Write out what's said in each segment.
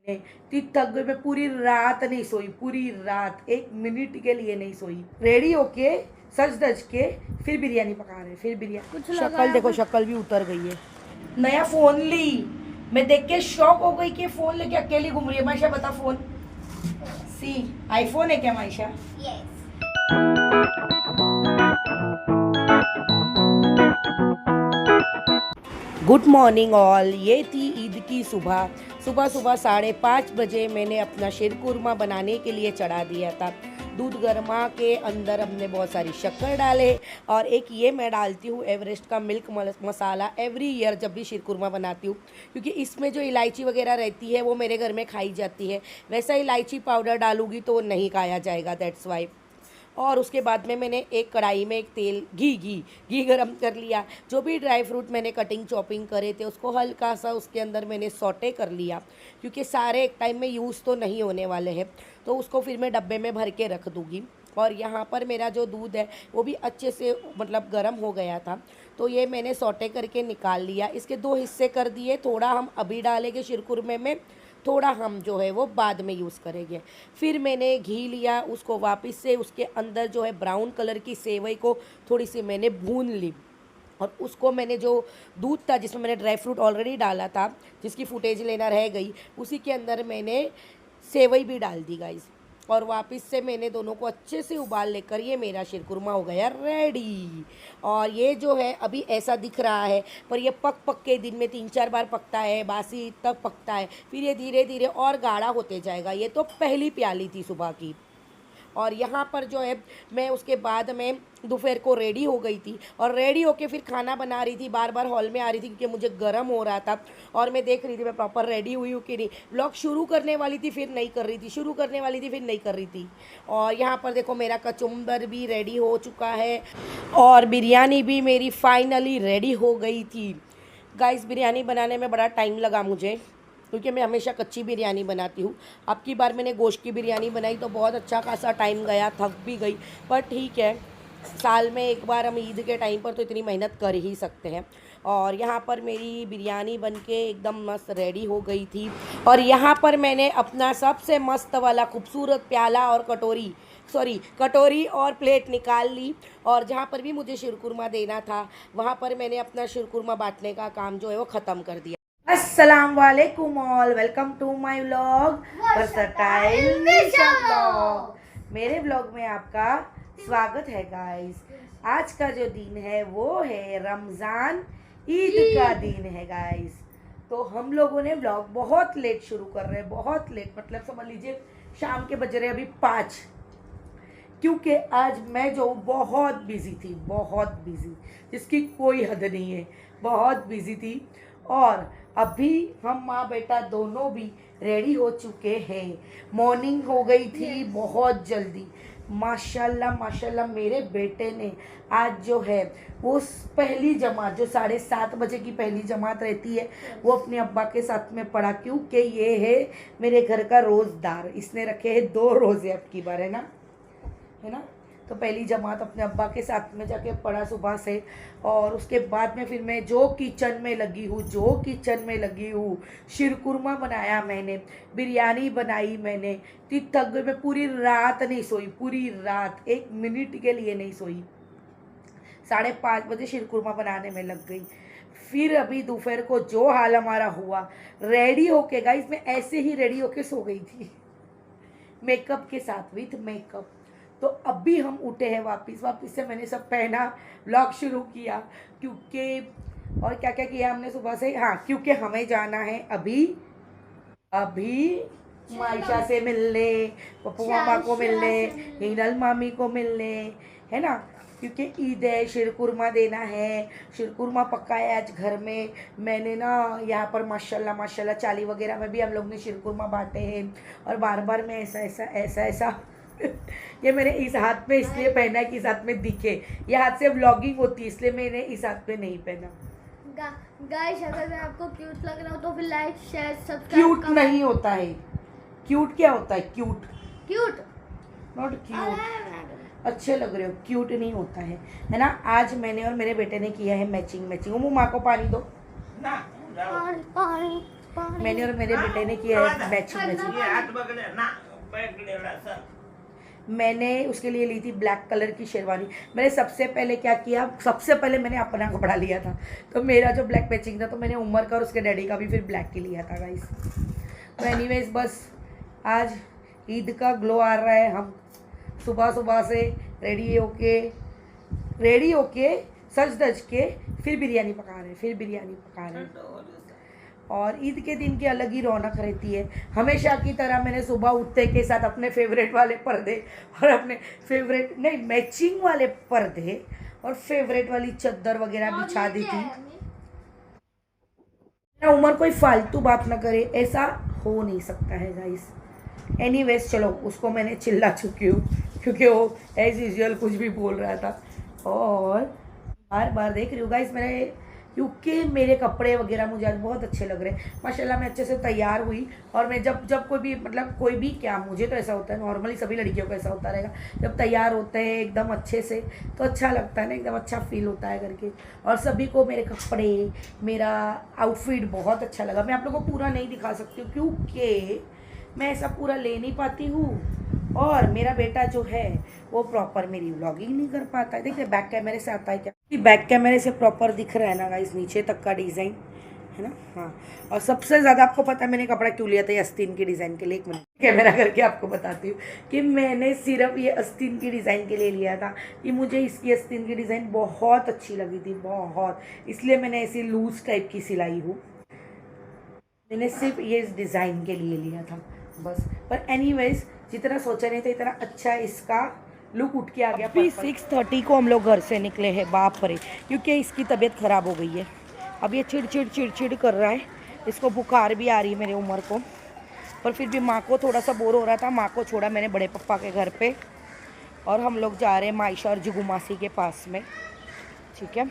ती थक गई, मैं पूरी रात नहीं सोई, पूरी रात 1 मिनट के लिए नहीं सोई। रेडी होके सज धज के फिर बिरयानी पका रहे, फिर बिरयानी। शक्ल देखो, शक्ल भी उतर गई है। नया फोन ली, मैं देख के शॉक हो गई कि फोन लेके अकेली घूम रही है। मायशा बता, फोन सी आईफोन है क्या मायशा? Good morning all. ये थी ईद की सुबह। सुबह सुबह 5:30 बजे मैंने अपना शीरकुरमा बनाने के लिए चढ़ा दिया था। दूध गर्मा के अंदर हमने बहुत सारी शक्कर डाले और एक ये मैं डालती हूँ एवरेस्ट का मिल्क मसाला एवरी ईयर जब भी शीरकुरमा बनाती हूँ, क्योंकि इसमें जो इलायची वगैरह रहती है वो मेरे घर में खाई जाती है। वैसा इलायची पाउडर डालूंगी तो नहीं खाया जाएगा, दैट्स वाई। और उसके बाद में मैंने एक कढ़ाई में एक तेल घी गरम कर लिया। जो भी ड्राई फ्रूट मैंने कटिंग चॉपिंग करे थे उसको हल्का सा उसके अंदर मैंने सौटे कर लिया, क्योंकि सारे एक टाइम में यूज़ तो नहीं होने वाले हैं, तो उसको फिर मैं डब्बे में भर के रख दूँगी। और यहाँ पर मेरा जो दूध है वो भी अच्छे से मतलब गर्म हो गया था, तो ये मैंने सौटे करके निकाल लिया। इसके 2 हिस्से कर दिए, थोड़ा हम अभी डालेंगे शीरकुरमे में, थोड़ा हम जो है वो बाद में यूज़ करेंगे। फिर मैंने घी लिया, उसको वापस से उसके अंदर जो है ब्राउन कलर की सेवई को थोड़ी सी मैंने भून ली, और उसको मैंने जो दूध था जिसमें मैंने ड्राई फ्रूट ऑलरेडी डाला था, जिसकी फुटेज लेना रह गई, उसी के अंदर मैंने सेवई भी डाल दी गाइस। और वापस से मैंने दोनों को अच्छे से उबाल लेकर ये मेरा शीरकुरमा हो गया रेडी। और ये जो है अभी ऐसा दिख रहा है, पर ये पक के दिन में 3-4 बार पकता है, बासी तब पकता है, फिर ये धीरे धीरे और गाढ़ा होते जाएगा। ये तो पहली प्याली थी सुबह की। और यहाँ पर जो है मैं उसके बाद में दोपहर को रेडी हो गई थी, और रेडी होके फिर खाना बना रही थी। बार बार हॉल में आ रही थी क्योंकि मुझे गर्म हो रहा था, और मैं देख रही थी मैं प्रॉपर रेडी हुई हूँ कि नहीं। व्लॉग शुरू करने वाली थी फिर नहीं कर रही थी, शुरू करने वाली थी फिर नहीं कर रही थी। और यहाँ पर देखो मेरा कचुम्बर भी रेडी हो चुका है, और बिरयानी भी मेरी फाइनली रेडी हो गई थी। गाइस, बिरयानी बनाने में बड़ा टाइम लगा मुझे, क्योंकि मैं हमेशा कच्ची बिरयानी बनाती हूँ। अब की बार मैंने गोश्त की बिरयानी बनाई तो बहुत अच्छा खासा टाइम गया, थक भी गई, पर ठीक है, साल में एक बार हम ईद के टाइम पर तो इतनी मेहनत कर ही सकते हैं। और यहाँ पर मेरी बिरयानी बनके एकदम मस्त रेडी हो गई थी। और यहाँ पर मैंने अपना सबसे मस्त वाला खूबसूरत प्याला और कटोरी और प्लेट निकाल ली, और जहाँ पर भी मुझे शीरकुरमा देना था वहाँ पर मैंने अपना शीरकुरमा बांटने का काम जो है वो ख़त्म कर दिया। अस्सलाम वालेकुम all, welcome to my vlog versatile Nisha vlog. मेरे व्लॉग में आपका स्वागत है गाइस। आज का जो दिन है वो है रमज़ान, ईद का दिन है गाइस। तो हम लोगों ने व्लॉग बहुत लेट शुरू कर रहे हैं, बहुत लेट, मतलब समझ लीजिए शाम के बज रहे अभी 5, क्योंकि आज मैं जो बहुत बिज़ी थी, बहुत बिज़ी, जिसकी कोई हद नहीं है, बहुत बिज़ी थी। और अभी हम माँ बेटा दोनों भी रेडी हो चुके हैं। मॉर्निंग हो गई थी बहुत जल्दी। माशाल्लाह माशाल्लाह मेरे बेटे ने आज जो है वो पहली जमात, जो 7:30 बजे की पहली जमात रहती है, वो अपने अब्बा के साथ में पढ़ा, क्योंकि ये है मेरे घर का रोज़दार। इसने रखे हैं 2 रोज़े अब की बार, है ना। तो पहली जमात अपने अब्बा के साथ में जाके पढ़ा सुबह से। और उसके बाद में फिर मैं जो किचन में लगी हूँ, शीरकुरमा बनाया मैंने, बिरयानी बनाई मैंने। तो थक गई, मैं पूरी रात नहीं सोई, पूरी रात 1 मिनट के लिए नहीं सोई। 5:30 बजे शीरकुरमा बनाने में लग गई। फिर अभी दोपहर को जो हाल हमारा हुआ, रेडी होके गाइस, मैं ऐसे ही रेडी होके सो गई थी, मेकअप के साथ, विथ मेकअप। तो अभी हम उठे हैं वापस से मैंने सब पहना, व्लॉग शुरू किया, क्योंकि और क्या क्या किया हमने सुबह से। हाँ, क्योंकि हमें जाना है अभी मायशा से मिलने, पप्पू मामा को मिलने, हिनल मामी को मिलने, है ना, क्योंकि ईद है, शीरकुरमा देना है। शीरकुरमा पका है आज घर में मैंने ना। यहाँ पर माशाल्लाह माशाल्लाह चाली वगैरह में भी हम लोग ने शीरकुरमा बांटे हैं। और बार बार मैं ऐसा ये मैंने इस हाथ में इसलिए पहना है कि इस हाथ में दिखे, ये हाथ से व्लॉगिंग होती है, इसलिए मैंने इस हाथ में नहीं पहना। गाइस, अगर मैं आपको क्यूट लग रहा हूँ तो फिर लाइक शेयर सब्सक्राइब। क्यूट नहीं होता है, क्यूट क्या होता है? Cute not cute. अच्छे लग रहे हो, क्यूट नहीं होता है ना। आज मैंने और मेरे बेटे ने किया है मैचिंग। वो माँ को पानी दो ना, पानी मैंने और मेरे बेटे ने किया है मैचिंग मैचिंग। मैंने उसके लिए ली थी ब्लैक कलर की शेरवानी। मैंने सबसे पहले क्या किया, सबसे पहले मैंने अपना कपड़ा लिया था, तो मेरा जो ब्लैक मैचिंग था तो मैंने उमर का और उसके डैडी का भी फिर ब्लैक ही लिया था गाइस। तो एनीवेज बस आज ईद का ग्लो आ रहा है। हम सुबह सुबह से रेडी होके सज धज के फिर बिरयानी पका रहे हैं। और ईद के दिन की अलग ही रौनक रहती है। हमेशा की तरह मैंने सुबह उठते के साथ अपने फेवरेट वाले पर्दे और अपने फेवरेट नहीं मैचिंग वाले पर्दे और फेवरेट वाली चादर वगैरह बिछा दी थी। उमर कोई फालतू बात ना करे, ऐसा हो नहीं सकता है गाइस। एनीवेज चलो, उसको मैंने चिल्ला चुकी हूँ क्योंकि वो एज यूजुअल कुछ भी बोल रहा था। और बार बार देख रही हूँ गाइस क्योंकि मेरे कपड़े वगैरह मुझे आज बहुत अच्छे लग रहे हैं माशाल्लाह। मैं अच्छे से तैयार हुई और मैं जब कोई भी क्या, मुझे तो ऐसा होता है, नॉर्मली सभी लड़कियों को ऐसा होता रहेगा, जब तैयार होते हैं एकदम अच्छे से तो अच्छा लगता है ना, एकदम अच्छा फील होता है करके। और सभी को मेरे कपड़े, मेरा आउटफिट बहुत अच्छा लगा। मैं आप लोगों को पूरा नहीं दिखा सकती हूँ क्योंकि मैं ऐसा पूरा ले नहीं पाती हूँ और मेरा बेटा जो है वो प्रॉपर मेरी व्लॉगिंग नहीं कर पाता है। देखिए बैक कैमरे से आता है क्या, बैक कैमरे से प्रॉपर दिख रहा है ना गाइस, नीचे तक का डिज़ाइन है ना। हाँ, और सबसे ज़्यादा आपको पता है मैंने कपड़ा क्यों लिया था, ये आस्तीन की डिज़ाइन के लिए। एक मिनट कैमरा करके आपको बताती हूँ कि मैंने सिर्फ ये आस्तीन की डिज़ाइन के लिए लिया था कि मुझे इसकी आस्तीन की डिज़ाइन बहुत अच्छी लगी थी, बहुत, इसलिए मैंने ऐसी लूज टाइप की सिलाई हूँ। मैंने सिर्फ ये इस डिज़ाइन के लिए लिया था बस। पर एनीवेज जितना सोचा नहीं था इतना अच्छा इसका लुक उठ के आ गया। अभी 6:30 को हम लोग घर से निकले हैं, बाप रे, क्योंकि इसकी तबीयत ख़राब हो गई है। अब ये चिड़चिड़ कर रहा है, इसको बुखार भी आ रही है मेरे उमर को। पर फिर भी माँ को थोड़ा सा बोर हो रहा था, माँ को छोड़ा मैंने बड़े पप्पा के घर पे और हम लोग जा रहे हैं मायशा और जुगू मासी के पास में, ठीक है।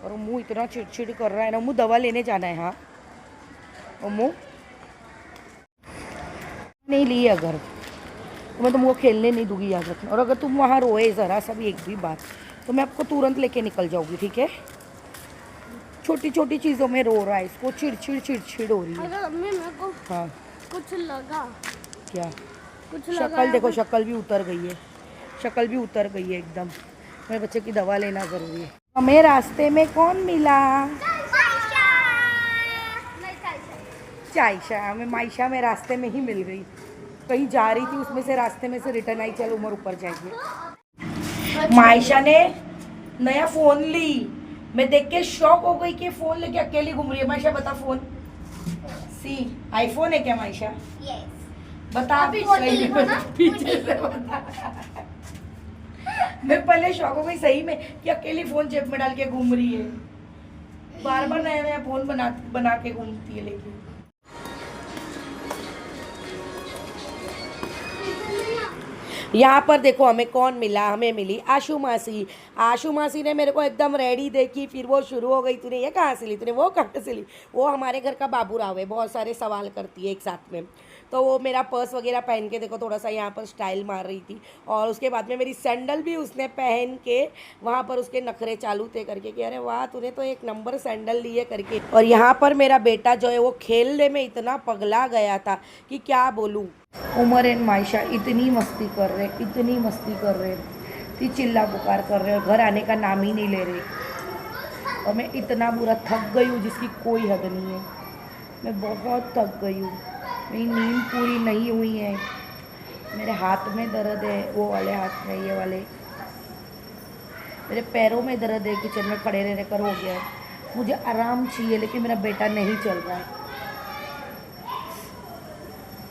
और मुँह इतना चिड़चिड़ कर रहा है ना, मुँह दवा लेने जाना है। हाँ मुँह नहीं ली अगर तो मैं तुमको खेलने नहीं दूंगी, याद रखना। और अगर तुम वहाँ रोए ज़रा सा भी एक भी बात तो मैं आपको तुरंत लेके निकल जाऊँगी, ठीक है। छोटी छोटी चीज़ों में रो रहा है, इसको चिड़चिड़ हो रही है। अगर अम्मी मेरे को हाँ कुछ लगा, क्या, कुछ लगा, शक्ल देखो, शक्ल भी उतर गई है, शक्ल भी उतर गई है एकदम। मेरे बच्चे की दवा लेना ज़रूरी है। हमें रास्ते में कौन मिला, चायशा। हमें मायशा में रास्ते में ही मिल गई, कहीं जा रही थी उसमें से रास्ते में से रिटर्न आई, चल उमर ऊपर जाएंगे। मायशा ने नया फ़ोन ली, मैं देख के शॉक हो गई कि फ़ोन लेके अकेली घूम रही है। मायशा बता, फ़ोन सी आईफोन है क्या मायशा? बता पीछे से बता। मैं पहले शॉक हो गई सही में कि अकेली फ़ोन जेब में डाल के घूम रही है, बार बार नया नया फ़ोन बना के घूमती है। लेकिन यहाँ पर देखो हमें कौन मिला, हमें मिली आशू मासी। आशू मासी ने मेरे को एकदम रेडी देखी, फिर वो शुरू हो गई, तूने ये कहाँ से ली, तूने वो कहाँ से ली। वो हमारे घर का बाबू राव है, बहुत सारे सवाल करती है एक साथ में। तो वो मेरा पर्स वगैरह पहन के देखो थोड़ा सा यहाँ पर स्टाइल मार रही थी। और उसके बाद में मेरी सैंडल भी उसने पहन के वहाँ पर उसके नखरे चालू थे करके कि अरे वाह तूने तो एक नंबर सैंडल लिए करके। और यहाँ पर मेरा बेटा जो है वो खेलने में इतना पगला गया था कि क्या बोलूँ। उमर एंड मायशा इतनी मस्ती कर रहे, इतनी मस्ती कर रहे कि चिल्ला पुकार कर रहे और घर आने का नाम ही नहीं ले रहे। और मैं इतना बुरा थक गई हूँ जिसकी कोई हद नहीं है। मैं बहुत थक गई हूँ, मेरी नींद पूरी नहीं हुई है, मेरे हाथ में दर्द है, वो वाले हाथ में, ये वाले, मेरे पैरों में दर्द है, किचन में खड़े रहने कर हो गया है। मुझे आराम चाहिए लेकिन मेरा बेटा नहीं चल रहा है।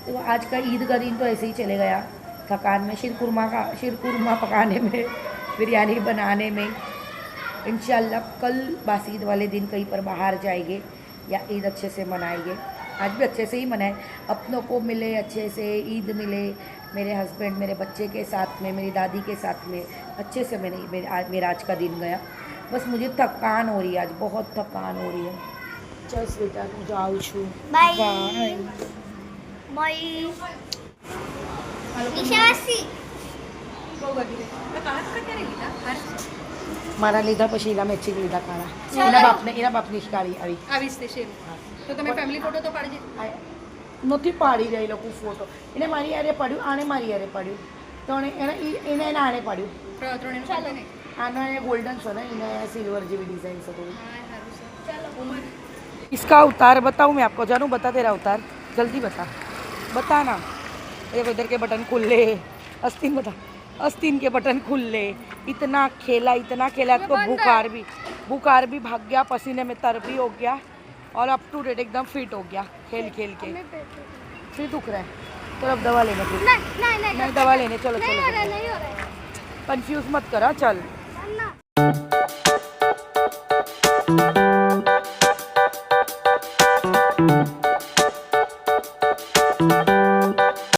तो आज का ईद का दिन तो ऐसे ही चले गया, थकान में, शीरकुरमा पकाने में, बिरयानी बनाने में। इंशाल्लाह कल बासी ईद वाले दिन कहीं पर बाहर जाएंगे या ईद अच्छे से मनाएंगे। आज भी अच्छे से ही मनाएं, अपनों को मिले अच्छे से, ईद मिले, मेरे हस्बैंड मेरे बच्चे के साथ में, मेरी दादी के साथ में अच्छे से मेरा आज का दिन गया। बस मुझे थकान हो रही है, आज बहुत थकान हो रही है। चल बेटा तू जाओ छू, बाय बाय निशासी મારા લીધા પછી એના મેચિંગ લીધા કાળા એના બાપની જ કાળી આવી આવી સ્ટેશન તો તમે ફેમિલી ફોટો તો પાડી દીધો. નથી પાડી રહ્યા એ લોકો ફોટો. એને મારી યારે પાડ્યું, આને મારી યારે પાડ્યું, તો એને આને પાડ્યું. ત્રણેયનું ચાલે ને. આનો એ ગોલ્ડન છે ને, એને सिल्वर જેવી ડિઝાઇન છે થોડી. હા સારું છે. ચાલો ઉમર इसका अवतार बताऊँ मैं आपको? जानू बता तेरा अवतार, जल्दी बता, बता ना. ये इधर के बटन खुल ले, आस्तीन बता, आस्तीन के बटन खुल ले. इतना खेला तो बुखार भी भाग गया, पसीने में तर भी हो गया और अप टू डेट एकदम फिट हो गया खेल खेल के. फिर दुख रहा है तो अब दवा लेने फिर. नहीं नहीं दवा लेने, चलो नहीं हो रहा है, चलो, नहीं हो रहा है. कंफ्यूज मत करा. चल